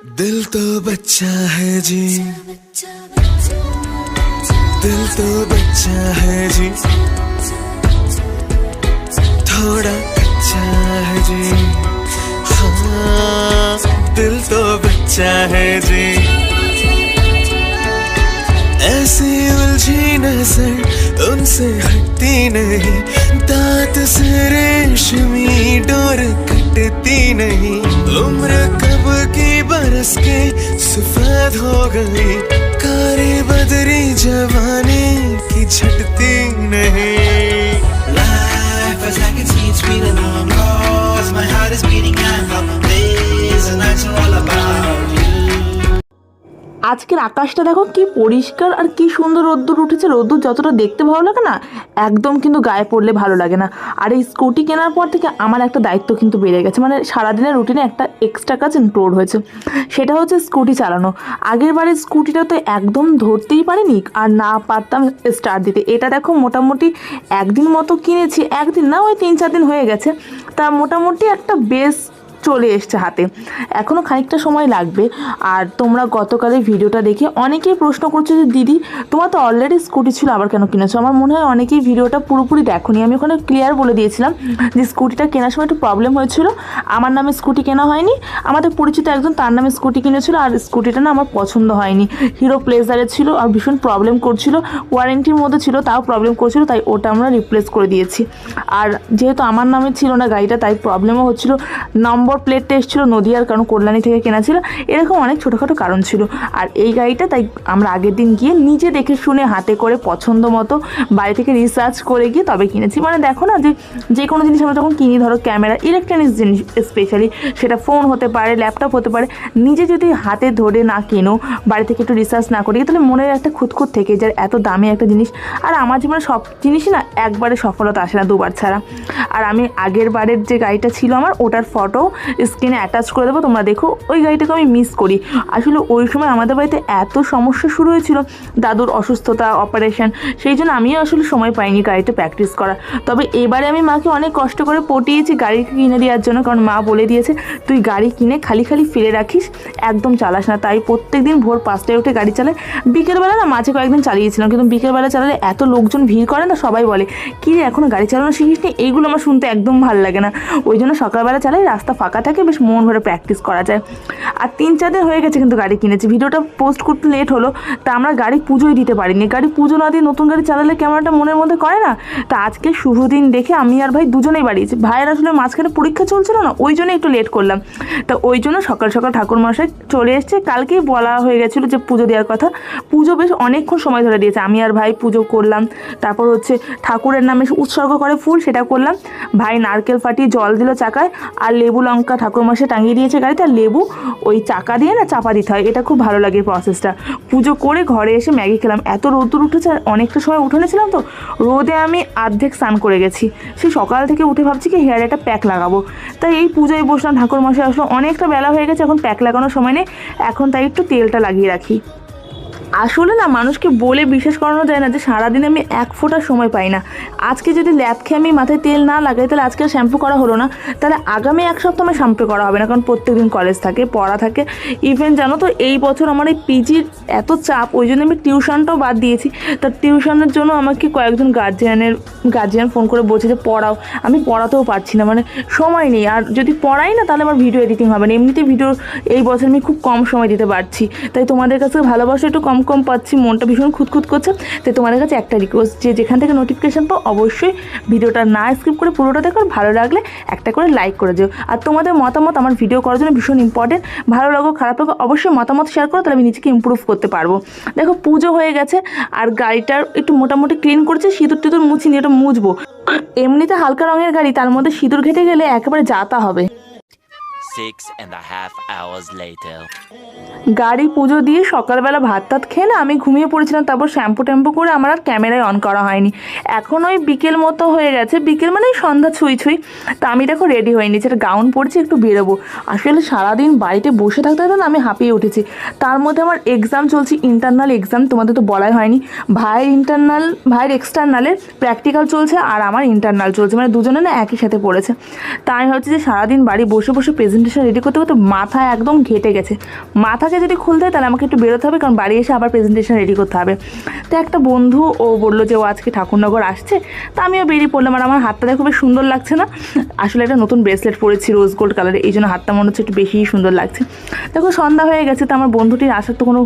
दिल तो बच्चा है जी, दिल तो बच्चा है जी, थोड़ा कच्चा है जी। हाँ, दिल तो बच्चा है जी। ऐसी उलझी नजर उनसे हटती नहीं, दांत से रेशमी डोर कटती नहीं। उम्र कब की बरस के सफेद हो गई, कारी बदरी जवानी की छटती नहीं। Life is like a teen speeding on cars. My heart is beating out of days and nights are all about you. আজকের আকাশটা দেখো কি পরিষ্কার আর কি সুন্দর রোদ্দুর উঠেছে। রোদ্দুর যতটা দেখতে ভালো লাগে না, একদম কিন্তু গায়ে পড়লে ভালো লাগে না। আর এই স্কুটি কেনার পর থেকে আমার একটা দায়িত্ব কিন্তু বেড়ে গেছে, মানে সারাদিনের রুটিনে একটা এক্সট্রা কাজ ইনক্লুড হয়েছে, সেটা হচ্ছে স্কুটি চালানো। আগের বারের স্কুটিটা তো একদম ধরতেই পারিনি আর না পারতাম স্টার্ট দিতে। এটা দেখো মোটামুটি একদিন মতো কিনেছি, একদিন না ওই 3-4 দিন হয়ে গেছে, তা মোটামুটি একটা বেশ চলে এসছে হাতে। এখনও খানিকটা সময় লাগবে। আর তোমরা গতকালের ভিডিওটা দেখে অনেকেই প্রশ্ন করছো যে দিদি তোমার তো অলরেডি স্কুটি ছিল আবার কেন কিনেছো। আমার মনে হয় অনেকেই ভিডিওটা পুরোপুরি দেখোনি। আমি ওখানে ক্লিয়ার বলে দিয়েছিলাম যে স্কুটিটা কেনার সময় একটু প্রবলেম হয়েছিল। আমার নামে স্কুটি কেনা হয়নি, আমাদের পরিচিত একজন তার নামে স্কুটি কিনেছিল। আর স্কুটিটা না আমার পছন্দ হয়নি, হিরো প্লেজারের ছিল আর ভীষণ প্রবলেম করছিল, ওয়ারেন্টির মধ্যে ছিল তাও প্রবলেম করছিল, তাই ওটা আমরা রিপ্লেস করে দিয়েছি। আর যেহেতু আমার নামে ছিল না গাড়িটা, তাই প্রবলেমও হচ্ছিল। নম্বর প্লেটটা এসেছিল নদিয়ার, কারণ কল্যাণী থেকে কেনা ছিল, এরকম অনেক ছোটোখাটো কারণ ছিল। আর এই গাড়িটা তাই আমরা আগের দিন গিয়ে নিজে দেখে শুনে হাতে করে পছন্দ মতো বাড়ি থেকে রিসার্চ করে গিয়ে তবে কিনেছি। মানে দেখো না যে কোনো জিনিস আমরা যখন কিনি, ধরো ক্যামেরা, ইলেকট্রনিক্স জিনিস স্পেশালি, সেটা ফোন হতে পারে, ল্যাপটপ হতে পারে, নিজে যদি হাতে ধরে না কেনো, বাড়ি থেকে একটু রিসার্চ না করি, তাহলে মনের একটা খুঁতখুত থেকে যায় এত দামি একটা জিনিস। আর আমার জীবনে সব জিনিসই না একবারে সফলতা আসে না, দুবার ছাড়া। আর আমি আগের বারের যে গাড়িটা ছিল আমার, ওটার ফটো স্ক্রিনে অ্যাটাচ করে দেবো, তোমরা দেখো। ওই গাড়িটাকে আমি মিস করি। আসলে ওই সময় আমাদের বাড়িতে এত সমস্যা শুরু হয়েছিল, দাদুর অসুস্থতা, অপারেশন, সেই জন্য আমিও আসলে সময় পাইনি গাড়িটা প্র্যাকটিস করা। তবে এবারে আমি মাকে অনেক কষ্ট করে পটিয়েছি গাড়ি কিনে দেওয়ার জন্য, কারণ মা বলে দিয়েছে তুই গাড়ি কিনে খালি খালি ফেলে রাখিস, একদম চালাস না। তাই প্রত্যেক দিন ভোর 5টায় উঠে গাড়ি চালায়। বিকেলবেলা না মাঝে কয়েকদিন চালিয়েছিলাম, কিন্তু বিকেলবেলা চালালে এত লোকজন ভিড় করে না, সবাই বলে কি রে এখনও গাড়ি চালানো শিখিস নি, এইগুলো আমার শুনতে একদম ভালো লাগে না। ওই জন্য সকালবেলা চালাই, রাস্তা ফাঁকা থাকে, বেশ মন ভরে প্র্যাকটিস করা যায়। আর 3-4 দিন হয়ে গেছে কিন্তু গাড়ি কিনেছি। ভিডিওটা পোস্ট করতে লেট হলো, তা আমরা গাড়ি পুজোই দিতে পারিনি। গাড়ি পুজো না দিয়ে নতুন গাড়ি চালালে কেমন একটা মনের মধ্যে করে না। তা আজকে শুভ দিন দেখে আমি আর ভাই দুজনেই বাড়িয়েছি। ভাইয়ের আসলে মাঝখানে পরীক্ষা চলছিল না, ওই জন্য একটু লেট করলাম। তা ওই জন্য সকাল সকাল ঠাকুরমশাই চলে এসছে। কালকেই বলা হয়ে গেছিলো যে পুজো দেওয়ার কথা। পুজো বেশ অনেকক্ষণ সময় ধরে দিয়েছে। আমি আর ভাই পুজো করলাম, তারপর হচ্ছে ঠাকুরের নামে উৎসর্গ করে ফুল, সেটা করলাম। ভাই নারকেল ফাটিয়ে জল দিল চাকায়, আর লেবু লঙ্কা ঠাকুরমশাই টাঙিয়ে দিয়েছে গাড়িতে, আর লেবু ওই চাকা দিয়ে না চাপা দিতে হয়। এটা খুব ভালো লাগে প্রসেসটা। পুজো করে ঘরে এসে ম্যাগি খেলাম। এত রোদ্দুর উঠেছে, আর অনেকটা সময় উঠোনে ছিলাম তো, রোদে আমি অর্ধেক স্নান করে গেছি। সেই সকাল থেকে উঠে ভাবছি কি হেয়ারে একটা প্যাক লাগাবো। তাই এই পুজোয় বসলাম, ঠাকুরমশাই আসলো, অনেকটা বেলা হয়ে গেছে, এখন প্যাক লাগানোর সময় নেই, এখন তাই একটু তেলটা লাগিয়ে রাখি। আসলে না মানুষকে বলে বিশ্বাস করানো যায় না যে সারাদিন আমি এক ফোঁটা সময় পাই না। আজকে যদি ল্যাব খেয়ে আমি মাথায় তেল না লাগাই, তাহলে আজকে শ্যাম্পু করা হলো না, তাহলে আগামী 1 সপ্তাহ আমার শ্যাম্পু করা হবে না, কারণ প্রত্যেকদিন কলেজ থাকে, পড়া থাকে। ইভেন জানো তো এই বছর আমার এই পিজির এত চাপ, ওই জন্য আমি টিউশনটাও বাদ দিয়েছি। তা টিউশনের জন্য আমাকে কয়েকজন গার্জিয়ান ফোন করে বলছে যে পড়াও। আমি পড়াতেও পারছি না, মানে সময় নেই। আর যদি পড়াই না তাহলে আমার ভিডিও এডিটিং হবে না। এমনিতেই ভিডিও এই বছর আমি খুব কম সময় দিতে পারছি, তাই তোমাদের কাছে ভালোবাসা একটু কম পাচ্ছি, মনটা ভীষণ খুঁতখুত করছে। তাই তোমাদের কাছে একটা রিকোয়েস্ট, যে যেখান থেকে নোটিফিকেশান পাও অবশ্যই ভিডিওটা না স্কিপ করে পুরোটা দেখো, ভালো লাগলে একটা করে লাইক করে দিও। আর তোমাদের মতামত আমার ভিডিও করার জন্য ভীষণ ইম্পর্টেন্ট। ভালো লাগো খারাপ লাগো অবশ্যই মতামত শেয়ার করো, তাহলে আমি নিজেকে ইমপ্রুভ করতে পারবো। দেখো পুজো হয়ে গেছে, আর গাড়িটার একটু মোটামুটি ক্লিন করেছে, সিঁদুর টিঁদুর মুছিনি, এটা মুছবো। এমনিতে হালকা রঙের গাড়ি, তার মধ্যে সিঁদুর ঘেটে গেলে একেবারে যাতা হবে। 6.5 hours later. গাড়ি পুজো দিয়ে সকালবেলা ভাত টাত খেয়ে না আমি ঘুমিয়ে পড়েছিলাম। তারপর শ্যাম্পু ট্যাম্পু করে আমার আর ক্যামেরায় অন করা হয়নি। এখন ওই বিকেল মতো হয়ে গেছে, বিকেল মানে সন্ধ্যা ছুঁই ছুঁই। তা আমি দেখো রেডি হয়ে নিয়েছি, একটা গাউন পরছি, একটু বেরোবো। আসলে সারাদিন বাড়িতে বসে থাকতে হতো না, আমি হাঁপিয়ে উঠেছি। তার মধ্যে আমার এক্সাম চলছে, ইন্টারনাল এক্সাম, তোমাদের তো বলাই হয়নি। ভাইয়ের এক্সটার্নালের প্র্যাকটিক্যাল চলছে, আর আমার ইন্টারনাল চলছে, মানে দুজনে না একই সাথে পড়েছে। তাই হচ্ছে যে সারাদিন বাড়ি বসে বসে প্রেজেন্ট প্রেজেন্টেশন রেডি করতে করতে মাথা একদম ঘেটে গেছে। মাথাকে যদি খুলতে হয় তাহলে আমাকে একটু বেরোতে হবে, কারণ বাড়ি এসে আবার প্রেজেন্টেশন রেডি করতে হবে। তো একটা বন্ধু ও বললো যে ও আজকে ঠাকুরনগর আসছে, তা আমিও বেরিয়ে পড়লাম। আর আমার হাতটা দেখো বেশ সুন্দর লাগছে না? আসলে একটা নতুন ব্রেসলেট পরেছি রোজ গোল্ড কালারে, এই জন্য হাতটা মনে হচ্ছে একটু বেশিই সুন্দর লাগছে। দেখো সন্ধ্যা হয়ে গেছে, তো আমার বন্ধুটির আসার তো কোনো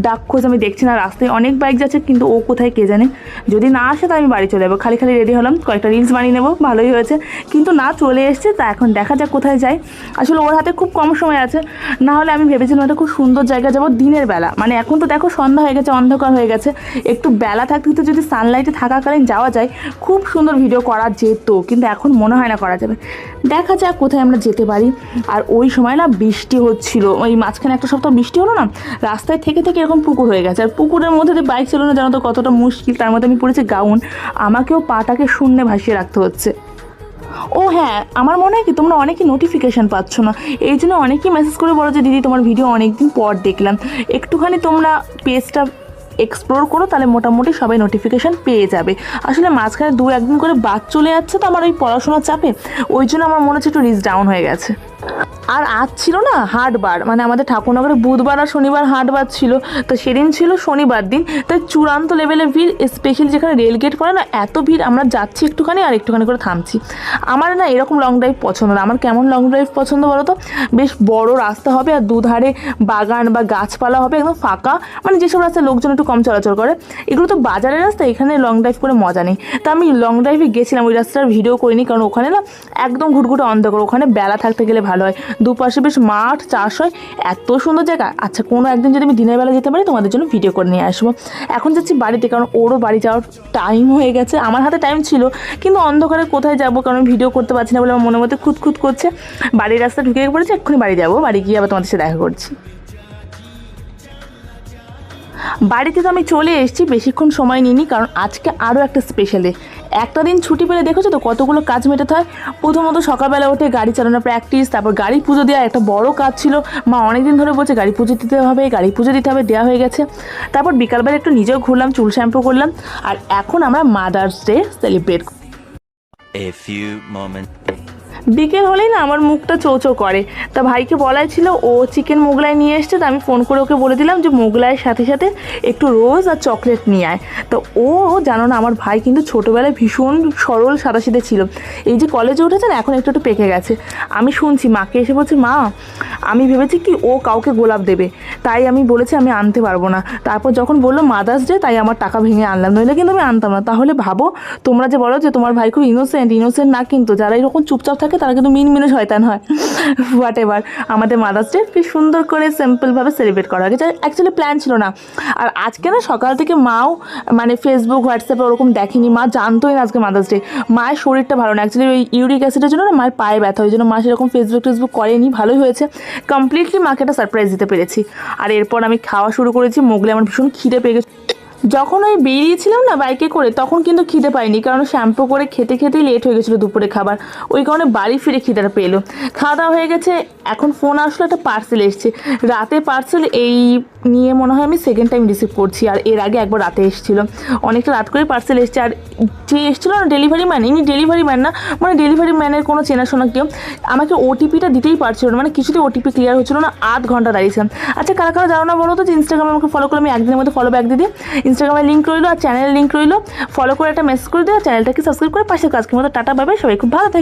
ডাক খোঁজ আমি দেখছি না। রাস্তায় অনেক বাইক যাচ্ছে, কিন্তু ও কোথায় কে জানে। যদি না আসে তো আমি বাড়ি চলে যাবো। খালি খালি রেডি হলাম, কয়েকটা রিলস বানিয়ে নেবো, ভালোই হয়েছে। কিন্তু না, চলে এসছে। তা এখন দেখা যাক কোথায় যাই। আসলে ওর হাতে খুব কম সময় আছে, না হলে আমি ভেবেছিলাম একটা খুব সুন্দর জায়গা যাবো দিনের বেলা। মানে এখন তো দেখো সন্ধ্যা হয়ে গেছে, অন্ধকার হয়ে গেছে, একটু বেলা থাকতে তো যদি সানলাইটে থাকাকালীন যাওয়া যায় খুব সুন্দর ভিডিও করা যেত, কিন্তু এখন মনে হয় না করা যাবে। দেখা যাক কোথায় আমরা যেতে পারি। আর ওই সময় না বৃষ্টি হচ্ছিল, ওই মাঝখানে একটা সপ্তাহ বৃষ্টি হলো না, রাস্তায় থেকে থেকে এরকম পুকুর হয়ে গেছে। আর পুকুরের মধ্যে দিয়ে বাইক চালানো জানো তো কতটা মুশকিল। তার মধ্যে আমি পড়েছি গাউন, আমাকেও পাটাকে শূন্যে ভাসিয়ে রাখতে হচ্ছে। ও হ্যাঁ, আমার মনে হয় কি তোমরা অনেকেই নোটিফিকেশান পাচ্ছ না, এই জন্য অনেকেই মেসেজ করে বলো যে দিদি তোমার ভিডিও অনেক দিন পর দেখলাম। একটুখানি তোমরা পেজটা এক্সপ্লোর করো, তাহলে মোটামুটি সবাই নোটিফিকেশান পেয়ে যাবে। আসলে মাঝখানে 2-1 দিন করে বাদ চলে যাচ্ছে তো আমার ওই পড়াশোনার চাপে, ওই জন্য আমার মনে হচ্ছে একটু রিচ ডাউন হয়ে গেছে। আর আজ ছিল না হাটবার, মানে আমাদের ঠাকুরনগরে বুধবার আর শনিবার হাটবার ছিল। তো সেদিন ছিল শনিবার দিন, তাই চূড়ান্ত লেভেলে ভিড়। স্পেশালি যেখানে রেলগেট পড়ে না, এত ভিড়। আমরা যাচ্ছি একটুখানি আর একটুখানি করে থামছি। আমার না এরকম লং ড্রাইভ পছন্দ না। আমার কেমন লং ড্রাইভ পছন্দ বলো তো? বেশ বড় রাস্তা হবে আর দুধারে বাগান বা গাছপালা হবে, একদম ফাঁকা। মানে যেসব রাস্তায় লোকজন একটু কম চলাচল করে, এগুলো তো বাজারের রাস্তা, এখানে লং ড্রাইভ করে মজা নেই। তা আমি লং ড্রাইভে গেছিলাম, ওই রাস্তাটার ভিডিও করিনি, কারণ ওখানে না একদম ঘুটঘুটে অন্ধকার। ওখানে বেলা থাকতে গেলে ভালো হয়, দুপাশে বেশ মাঠ, চাষ হয়, এত সুন্দর জায়গা। আচ্ছা, কোনো একদিন যদি আমি দিনের বেলা যেতে পারি তোমাদের জন্য ভিডিও করে নিয়ে আসবো। এখন যাচ্ছি বাড়িতে, কারণ ওরও বাড়ি যাওয়ার টাইম হয়ে গেছে। আমার হাতে টাইম ছিল, কিন্তু অন্ধকারে কোথায় যাবো, কারণ ভিডিও করতে পারছি না বলে আমার মনের মধ্যে খুঁতখুত করছে। বাড়ির রাস্তা ঢুকে পড়েছে, এক্ষুনি বাড়ি যাবো, বাড়ি গিয়ে আবার তোমাদের সাথে দেখা করছি। বাড়িতে তো আমি চলে এসেছি, বেশিক্ষণ সময় নিইনি, কারণ আজকে আরও একটা স্পেশালে একটা দিন ছুটি পেলে দেখেছো তো কতগুলো কাজ মেটাতে হয়। প্রথমত সকালবেলা উঠে গাড়ি চালানো প্র্যাকটিস, তারপর গাড়ি পুজো দেওয়া একটা বড় কাজ ছিল। মা অনেকদিন ধরে বলছে গাড়ি পুজো দিতে হবে, গাড়ি পুজো দিতে হবে, দেওয়া হয়ে গেছে। তারপর বিকালবেলা একটু নিজেও ঘুরলাম, চুল শ্যাম্পু করলাম। আর এখন আমরা mother's day celebrate. A few moments. বিকেল হলেই না আমার মুখটা চৌচো করে। তা ভাইকে বলাই ছিল ও চিকেন মোগলাই নিয়ে এসছে, তো আমি ফোন করে ওকে বলে দিলাম যে মোগলাইয়ের সাথে সাথে একটু রোজ আর চকলেট নিয়ে আয়। তো ও জানো না, আমার ভাই কিন্তু ছোটোবেলায় ভীষণ সরল সাদাসিধে ছিল। এই যে কলেজে উঠেছে না, এখন একটু একটু পেকে গেছে। আমি শুনছি মাকে এসে বলছি, মা আমি ভেবেছি কি ও কাউকে গোলাপ দেবে, তাই আমি বলেছি আমি আনতে পারবো না। তারপর যখন বললো মাদার্স ডে, তাই আমার টাকা ভেঙে আনলাম, নইলে কিন্তু আমি আনতাম না। তাহলে ভাবো, তোমরা যে বলো যে তোমার ভাই খুব ইনোসেন্ট না, কিন্তু যারা এরকম চুপচাপ থাকে তারা কিন্তু মিনমিনে শয়তান হয়। হোয়াট এভার, আমাদের মাদার্স ডে বেশ সুন্দর করে সিম্পলভাবে সেলিব্রেট করা হয়েছে। অ্যাকচুয়ালি প্ল্যান ছিল না। আর আজকে না সকাল থেকে মাও মানে ফেসবুক হোয়াটসঅ্যাপে ওরকম দেখেনি, মা জানতোই না আজকে মাদার্স ডে। মায়ের শরীরটা ভালো না, অ্যাকচুয়ালি ওই ইউরিক অ্যাসিডের জন্য না মায়ের পায়ে ব্যথা, ওই জন্য মা সেরকম ফেসবুক করেনি। ভালোই হয়েছে, কমপ্লিটলি মাকে একটা সারপ্রাইজ দিতে পেরেছি। আর এরপর আমি খাওয়া শুরু করেছি। মোগলাই আমার ভীষণ খিদে পেয়ে গেছে। যখন ওই বেরিয়েছিলাম না বাইকে করে, তখন কিন্তু খিদে পাইনি, কারণ শ্যাম্পু করে খেতেই লেট হয়ে গেছিলো দুপুরে খাবার। ওই কারণে বাড়ি ফিরে খিদেটা পেলো। খাওয়া দাওয়া হয়ে গেছে, এখন ফোন আসলো, একটা পার্সেল এসছে রাতে। পার্সেল এই নিয়ে মনে হয় আমি সেকেন্ড টাইম রিসিভ করছি। আর এর আগে একবার রাতে এসেছিলো, অনেকটা রাত করে পার্সেল এসছে। আর যে এসেছিলো না ডেলিভারি ম্যান, ইনি ডেলিভারি ম্যান না, মানে ডেলিভারি ম্যানের কোনো চেনাশোনা কেউ, আমাকে ওটিপিটা দিতেই পারছিল না, মানে কিছুতেই ওটিপি ক্লিয়ার হচ্ছিলো না। 8 ঘন্টা দাঁড়িয়েছিলাম। আচ্ছা, কারা কারা জানো না বলো তো যে ইনস্টাগ্রামে আমাকে ফলো করে আমি একদিনের মধ্যে ফলো ব্যাক দিই। ইনস্টাগ্রামের লিঙ্ক রইলো আর চ্যানেলের লিঙ্ক রইলো, ফলো করে একটা মেসেজ করে দিও, চ্যানেলটাকে সাবস্ক্রাইব করে পাশে কাজকে মতো। টাটা, বাই বাই, সবাই খুব ভালো থাকে।